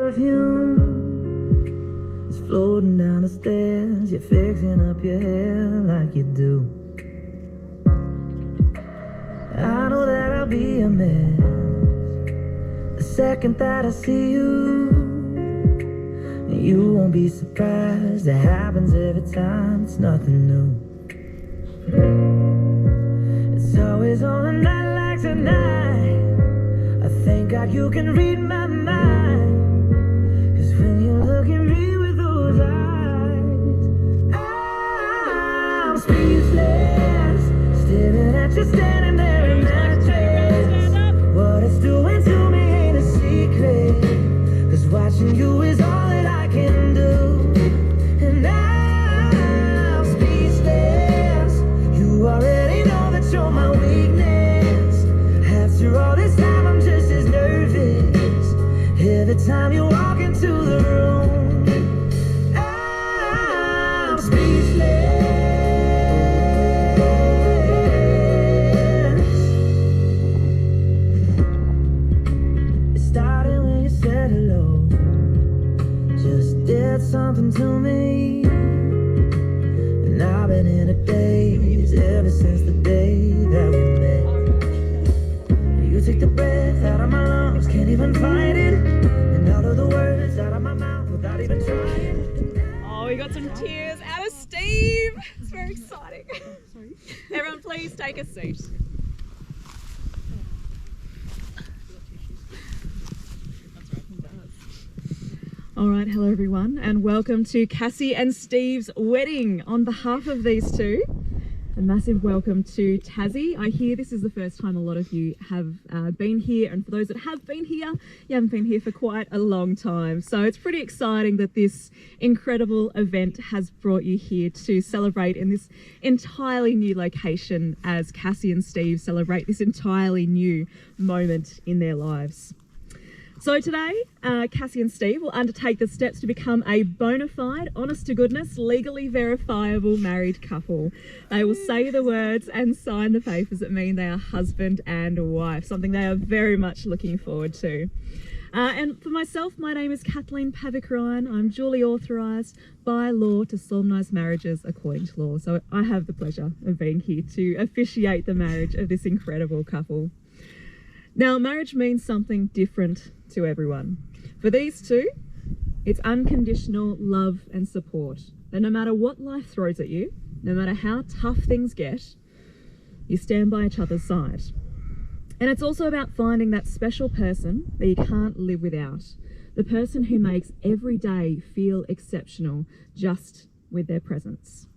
perfume is floating down the stairs. You're fixing up your hair like you do. I know that I'll be a mess the second that I see you. You won't be surprised, it happens every time, it's nothing new. It's always on a night like tonight. I thank God you can read my mind, 'cause when you look at me with those eyes, I'm speechless, staring at you standing there in that dress. What it's doing to me ain't a secret, 'cause watching you is all that I can do. And I'm speechless, you already know that you're my weakness. After all this time I'm just as nervous every time you walk into the room. I'm speechless. It started when you said hello, just did something to me, and I've been in a daze ever since the day that we met. You take the breath out of my lungs, can't even find it, and all of the words out of my mouth without even trying. Oh, we got some tears out of Steve. It's very exciting. Everyone please take a seat. All right, hello everyone, and welcome to Cassie and Steve's wedding. On behalf of these two, a massive welcome to Tassie. I hear this is the first time a lot of you have been here, and for those that have been here, you haven't been here for quite a long time. So it's pretty exciting that this incredible event has brought you here to celebrate in this entirely new location as Cassie and Steve celebrate this entirely new moment in their lives. So today, Cassie and Steve will undertake the steps to become a bona fide, honest to goodness, legally verifiable married couple. They will say the words and sign the papers that mean they are husband and wife, something they are very much looking forward to. And for myself, my name is Kathleen Pavick-Ryan. I'm duly authorised by law to solemnise marriages according to law. So I have the pleasure of being here to officiate the marriage of this incredible couple. Now, marriage means something different to everyone. For these two, it's unconditional love and support. That no matter what life throws at you, no matter how tough things get, you stand by each other's side. And it's also about finding that special person that you can't live without, the person who makes every day feel exceptional just with their presence.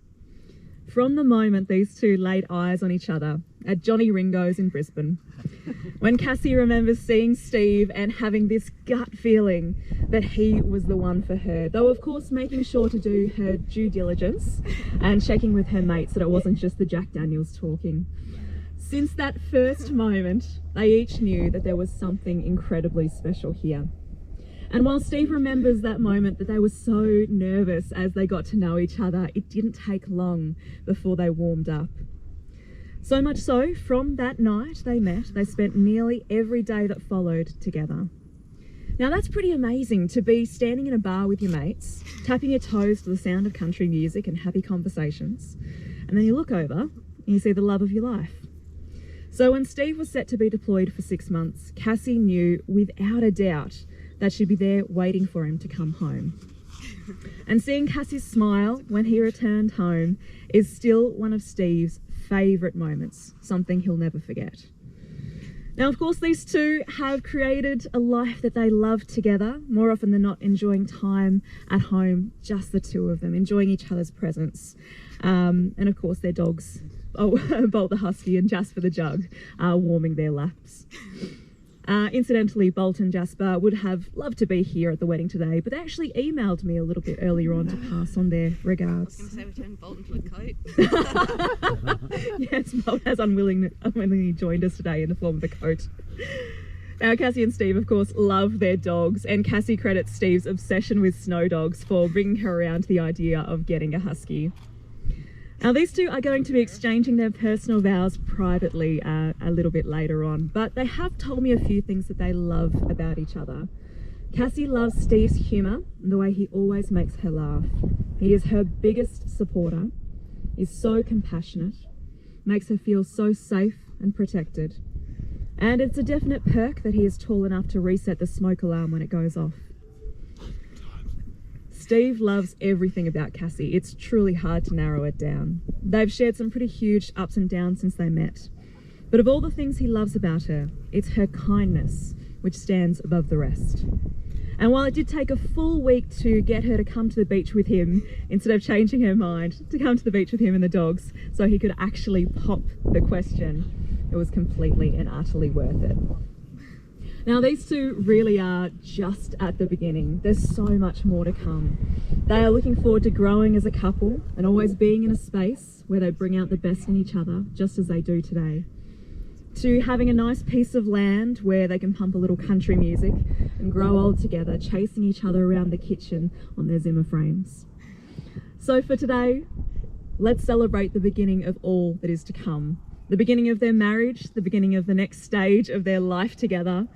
From the moment these two laid eyes on each other at Johnny Ringo's in Brisbane, when Cassie remembers seeing Steve and having this gut feeling that he was the one for her, though of course making sure to do her due diligence and checking with her mates that it wasn't just the Jack Daniels talking. Since that first moment, they each knew that there was something incredibly special here. And while Steve remembers that moment that they were so nervous as they got to know each other, it didn't take long before they warmed up. So much so, from that night they met, they spent nearly every day that followed together. Now that's pretty amazing, to be standing in a bar with your mates, tapping your toes to the sound of country music and happy conversations, and then you look over and you see the love of your life. So when Steve was set to be deployed for 6 months, Cassie knew without a doubt that she'd be there waiting for him to come home. And seeing Cassie's smile when he returned home is still one of Steve's favourite moments, something he'll never forget. Now, of course, these two have created a life that they love together, more often than not enjoying time at home, just the two of them, enjoying each other's presence. And of course, their dogs, Bolt the Husky and Jasper the Jug, are warming their laps. Incidentally, Bolt and Jasper would have loved to be here at the wedding today, but they actually emailed me a little bit earlier on to pass on their regards. I was going to say we turned Bolt into a coat. Yes, Bolt has unwillingly joined us today in the form of a coat. Now, Cassie and Steve, of course, love their dogs, and Cassie credits Steve's obsession with snow dogs for bringing her around to the idea of getting a husky. Now, these two are going to be exchanging their personal vows privately a little bit later on, but they have told me a few things that they love about each other. Cassie loves Steve's humour and the way he always makes her laugh. He is her biggest supporter, is so compassionate, makes her feel so safe and protected. And it's a definite perk that he is tall enough to reset the smoke alarm when it goes off. Steve loves everything about Cassie. It's truly hard to narrow it down. They've shared some pretty huge ups and downs since they met. But of all the things he loves about her, it's her kindness which stands above the rest. And while it did take a full week to get her to come to the beach with him, instead of changing her mind, to come to the beach with him and the dogs so he could actually pop the question, it was completely and utterly worth it. Now, these two really are just at the beginning. There's so much more to come. They are looking forward to growing as a couple and always being in a space where they bring out the best in each other, just as they do today. To having a nice piece of land where they can pump a little country music and grow old together, chasing each other around the kitchen on their Zimmer frames. So for today, let's celebrate the beginning of all that is to come. The beginning of their marriage, the beginning of the next stage of their life together.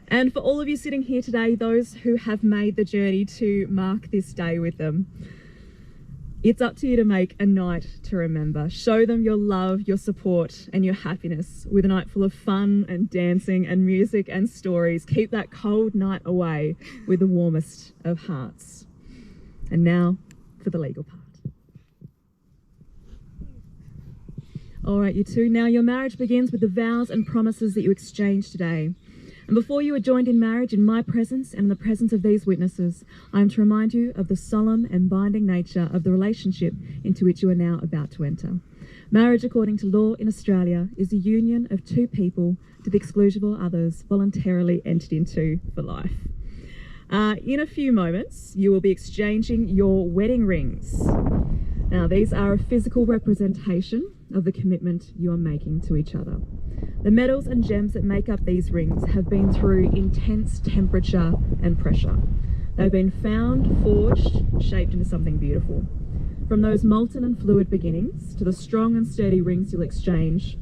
And for all of you sitting here today, those who have made the journey to mark this day with them, it's up to you to make a night to remember. Show them your love, your support, and your happiness with a night full of fun and dancing and music and stories. Keep that cold night away with the warmest of hearts. And now for the legal part. All right, you two, now your marriage begins with the vows and promises that you exchange today. And before you are joined in marriage in my presence and in the presence of these witnesses, I am to remind you of the solemn and binding nature of the relationship into which you are now about to enter. Marriage, according to law in Australia, is the union of two people to the exclusion of others voluntarily entered into for life. In a few moments, you will be exchanging your wedding rings. Now, these are a physical representation of the commitment you are making to each other. The metals and gems that make up these rings have been through intense temperature and pressure. They've been found, forged, shaped into something beautiful. From those molten and fluid beginnings to the strong and sturdy rings you'll exchange,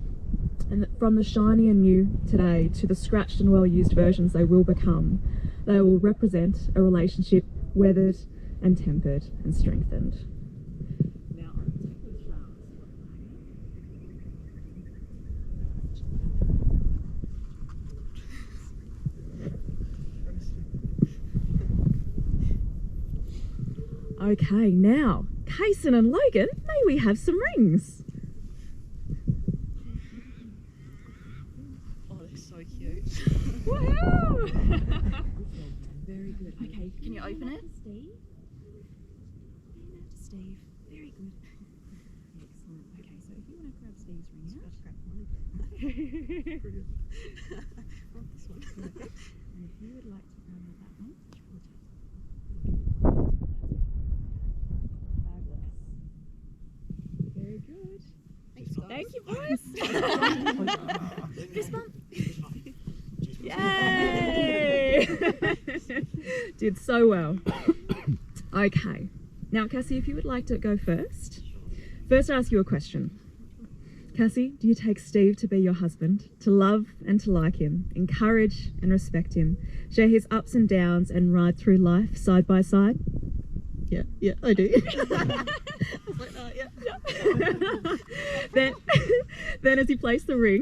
and from the shiny and new today to the scratched and well-used versions they will become, they will represent a relationship weathered and tempered and strengthened. Okay, now, Kaysen and Logan, may we have some rings? Oh, they're so cute. Woohoo! Very good. Okay, Can you open it? Steve? Steve. Very good. Excellent. Okay, so if you want to grab Steve's ring out, grab one. Oh, this one. And if you would like to grab that one, fabulous. Very good. Thanks, guys. Thank you, boys. Fist bump. Yay! Did so well. Okay. Now, Cassie, if you would like to go first. First, I ask you a question. Cassie, do you take Steve to be your husband, to love and to like him, encourage and respect him, share his ups and downs and ride through life side by side? Yeah, I do. I was like, yeah. Then as you place the ring